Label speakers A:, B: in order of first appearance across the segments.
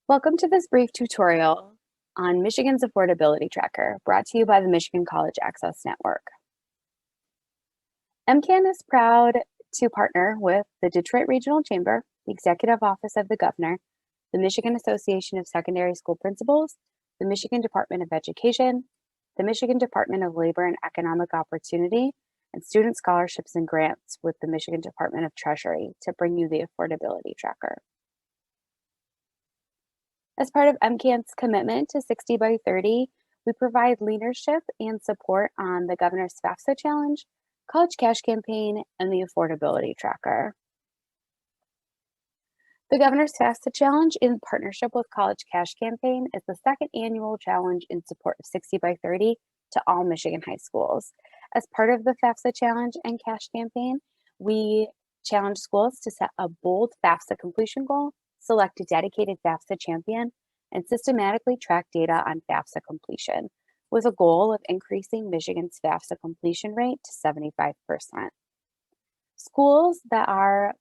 A: Welcome to this brief tutorial on Michigan's Affordability Tracker, brought to you by the Michigan College Access Network. MCAN is proud to partner with the Detroit Regional Chamber, the Executive Office of the Governor, the Michigan Association of Secondary School Principals, the Michigan Department of Education, the Michigan Department of Labor and Economic Opportunity, and Student Scholarships and Grants with the Michigan Department of Treasury to bring you the Affordability Tracker. As part of MCAN's commitment to 60 by 30, we provide leadership and support on the Governor's Fafsa Challenge, College Cash Campaign, and the Affordability Tracker. The Governor's Fafsa Challenge, in partnership with College Cash Campaign, is the second annual challenge in support of 60 by 30 to all Michigan high schools. As part of the Fafsa Challenge and Cash Campaign, we challenge schools to set a bold Fafsa completion goal, select a dedicated Fafsa champion, and systematically track data on Fafsa completion, with a goal of increasing Michigan's Fafsa completion rate to 75%. Schools that are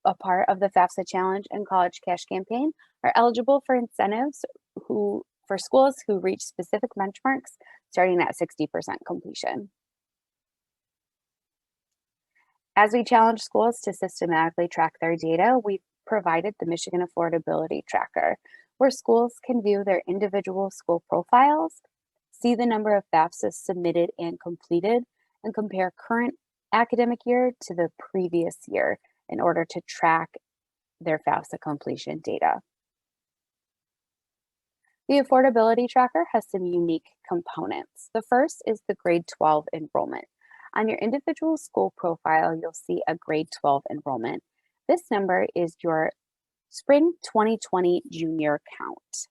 A: a part of the Fafsa Challenge and College Cash Campaign are eligible for incentives for schools who reach specific benchmarks starting at 60% completion. As we challenge schools to systematically track their data, we've provided the Michigan Affordability Tracker, where schools can view their individual school profiles, see the number of FAFSAs submitted and completed, and compare current academic year to the previous year in order to track their FAFSA completion data. The Affordability Tracker has some unique components. The first is the grade 12 enrollment. On your individual school profile, you'll see a grade 12 enrollment. This number is your spring 2020 junior count.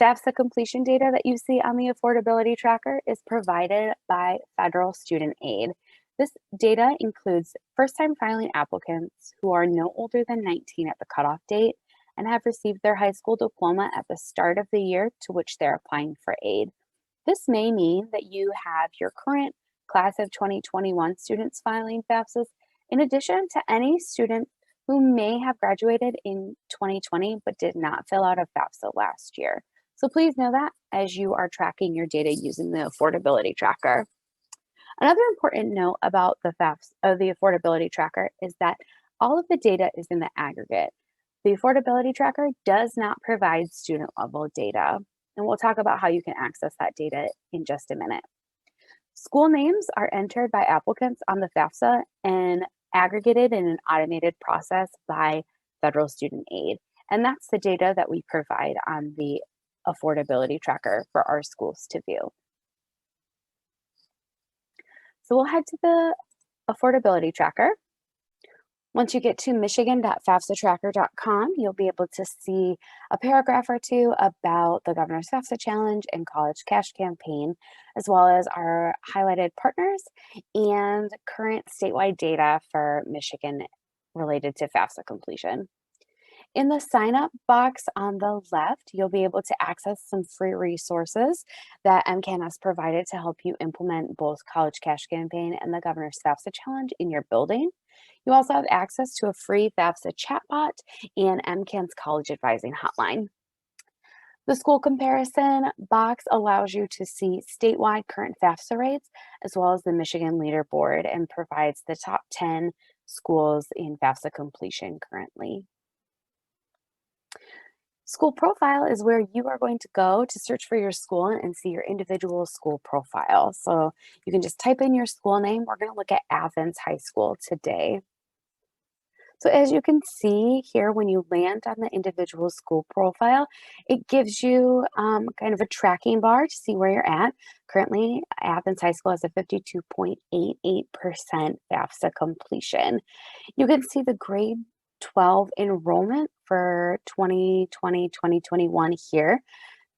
A: FAFSA completion data that you see on the Affordability Tracker is provided by federal student aid. This data includes first-time filing applicants who are no older than 19 at the cutoff date and have received their high school diploma at the start of the year to which they're applying for aid. This may mean that you have your current class of 2021 students filing FAFSAs, in addition to any student who may have graduated in 2020 but did not fill out a FAFSA last year. So please know that as you are tracking your data using the Affordability Tracker. Another important note about the Affordability Tracker is that all of the data is in the aggregate. The Affordability Tracker does not provide student level data, and we'll talk about how you can access that data in just a minute. School names are entered by applicants on the FAFSA and aggregated in an automated process by federal student aid. And that's the data that we provide on the Affordability Tracker for our schools to view. So we'll head to the Affordability Tracker. Once you get to michigan.fafsatracker.com, you'll be able to see a paragraph or two about the Governor's Fafsa Challenge and College Cash Campaign, as well as our highlighted partners and current statewide data for Michigan related to Fafsa completion. In the sign up box on the left, you'll be able to access some free resources that MCAN has provided to help you implement both College Cash Campaign and the Governor's Fafsa Challenge in your building. You also have access to a free Fafsa chatbot and MCAN's college advising hotline. The school comparison box allows you to see statewide current FAFSA rates, as well as the Michigan leaderboard, and provides the top 10 schools in FAFSA completion currently. School profile is where you are going to go to search for your school and see your individual school profile. So you can just type in your school name. We're going to look at Athens High School today. So as you can see here, when you land on the individual school profile, it gives you kind of a tracking bar to see where you're at. Currently, Athens High School has a 52.88% FAFSA completion. You can see the grade 12 enrollment for 2020-2021 here.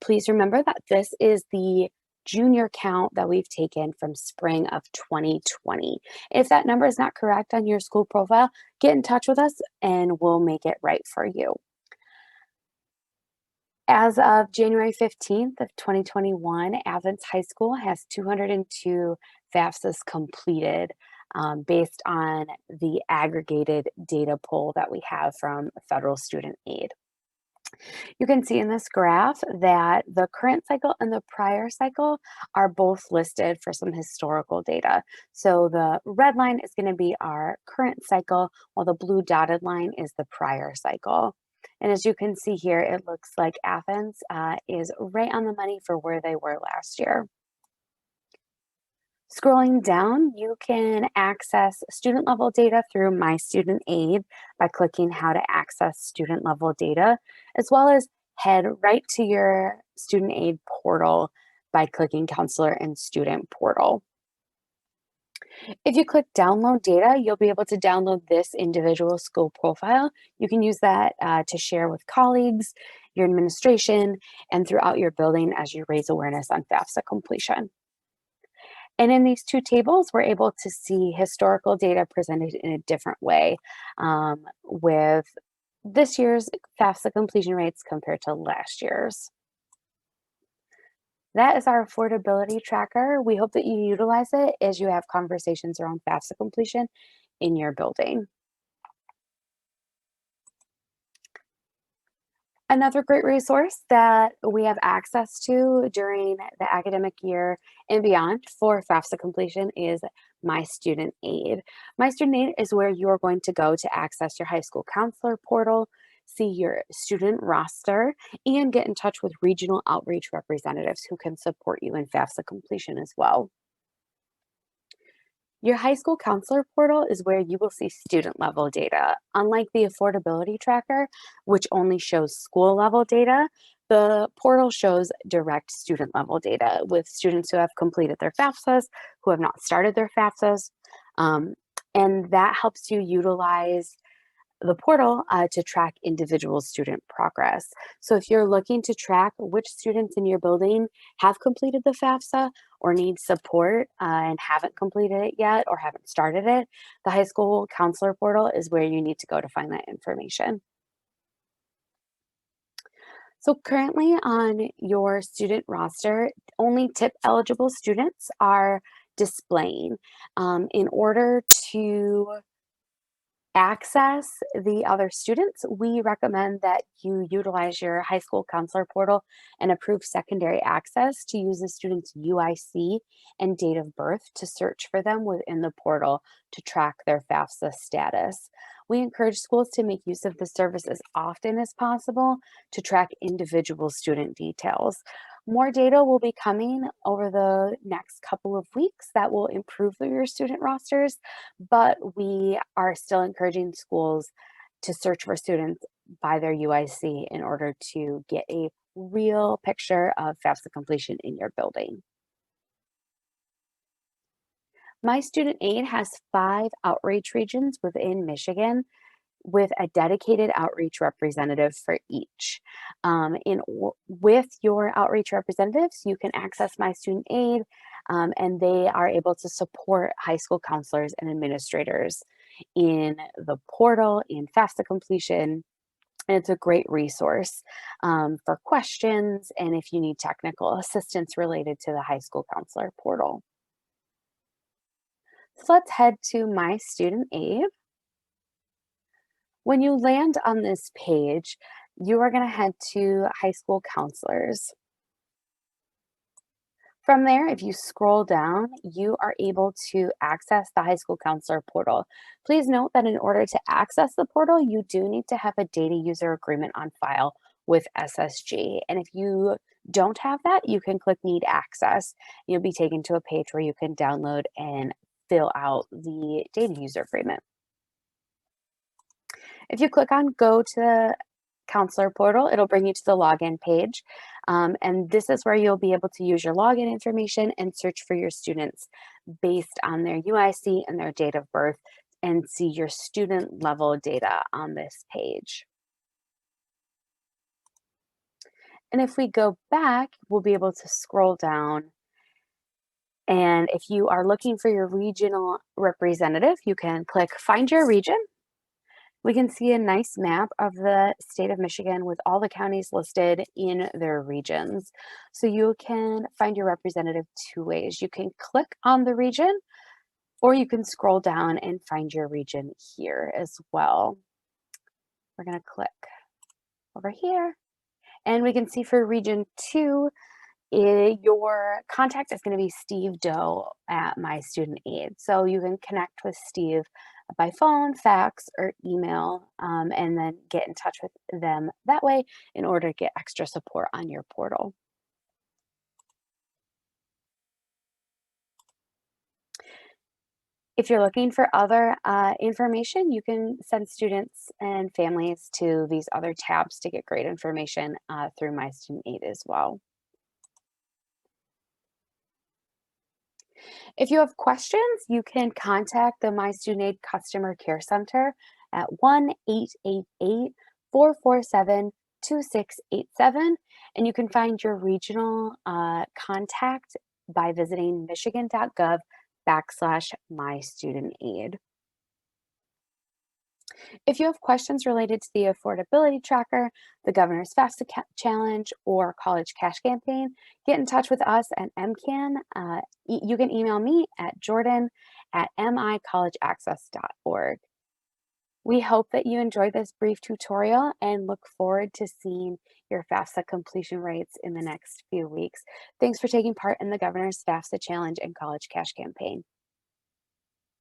A: Please remember that this is the junior count that we've taken from spring of 2020. If that number is not correct on your school profile, get in touch with us and we'll make it right for you. As of January 15th of 2021, Athens High School has 202 FAFSAs completed. based on the aggregated data pool that we have from federal student aid. You can see in this graph that the current cycle and the prior cycle are both listed for some historical data. So the red line is going to be our current cycle, while the blue dotted line is the prior cycle. And as you can see here, it looks like Athens is right on the money for where they were last year. Scrolling down, you can access student level data through My Student Aid by clicking How to Access Student Level Data, as well as head right to your student aid portal by clicking Counselor and Student Portal. If you click Download Data, you'll be able to download this individual school profile. You can use that to share with colleagues, your administration, and throughout your building as you raise awareness on FAFSA completion. And in these two tables, we're able to see historical data presented in a different way with this year's FAFSA completion rates compared to last year's. That is our affordability tracker. We hope that you utilize it as you have conversations around FAFSA completion in your building. Another great resource that we have access to during the academic year and beyond for FAFSA completion is My Student Aid. My Student Aid is where you're going to go to access your high school counselor portal, see your student roster, and get in touch with regional outreach representatives who can support you in FAFSA completion as well. Your high school counselor portal is where you will see student level data. Unlike the affordability tracker, which only shows school level data, the portal shows direct student level data with students who have completed their FAFSAs, who have not started their FAFSAs. And that helps you utilize the portal to track individual student progress. So if you're looking to track which students in your building have completed the FAFSA or need support and haven't completed it yet or haven't started it, the high school counselor portal is where you need to go to find that information. So currently on your student roster, only tip eligible students are displaying. In order to access the other students, we recommend that you utilize your high school counselor portal and approve secondary access to use the student's UIC and date of birth to search for them within the portal to track their FAFSA status. We encourage schools to make use of the service as often as possible to track individual student details. More data will be coming over the next couple of weeks that will improve your student rosters, but we are still encouraging schools to search for students by their UIC in order to get a real picture of FAFSA completion in your building. My Student Aid has 5 outreach regions within Michigan with a dedicated outreach representative for each. With your outreach representatives, you can access My Student Aid, and they are able to support high school counselors and administrators in the portal, in FAFSA completion, and it's a great resource for questions and if you need technical assistance related to the high school counselor portal. So let's head to My Student Aid. When you land on this page, you are going to head to high school counselors. From there, if you scroll down, you are able to access the high school counselor portal. Please note that in order to access the portal, you do need to have a data user agreement on file with SSG. And if you don't have that, you can click Need Access. You'll be taken to a page where you can download and fill out the data user agreement. If you click on Go to the counselor portal, it'll bring you to the login page. And this is where you'll be able to use your login information and search for your students based on their UIC and their date of birth and see your student level data on this page. And if we go back, we'll be able to scroll down. And if you are looking for your regional representative, you can click Find Your Region. We can see a nice map of the state of Michigan with all the counties listed in their regions. So you can find your representative 2 ways. You can click on the region Or you can scroll down and find your region here as well. We're going to click over here, and we can see for region 2, your contact is going to be Steve Doe at My Student Aid. So you can connect with Steve by phone, fax, or email, and then get in touch with them that way in order to get extra support on your portal. If you're looking for other information, you can send students and families to these other tabs to get great information through My Student Aid as well. If you have questions, you can contact the My Student Aid Customer Care Center at 1-888-447-2687, and you can find your regional contact by visiting michigan.gov/MyStudentAid. If you have questions related to the Affordability Tracker, the Governor's Fafsa Challenge, or College Cash Campaign, get in touch with us at MCAN. You can email me at jordan@micollegeaccess.org. We hope that you enjoyed this brief tutorial and look forward to seeing your FAFSA completion rates in the next few weeks. Thanks for taking part in the Governor's FAFSA Challenge and College Cash Campaign.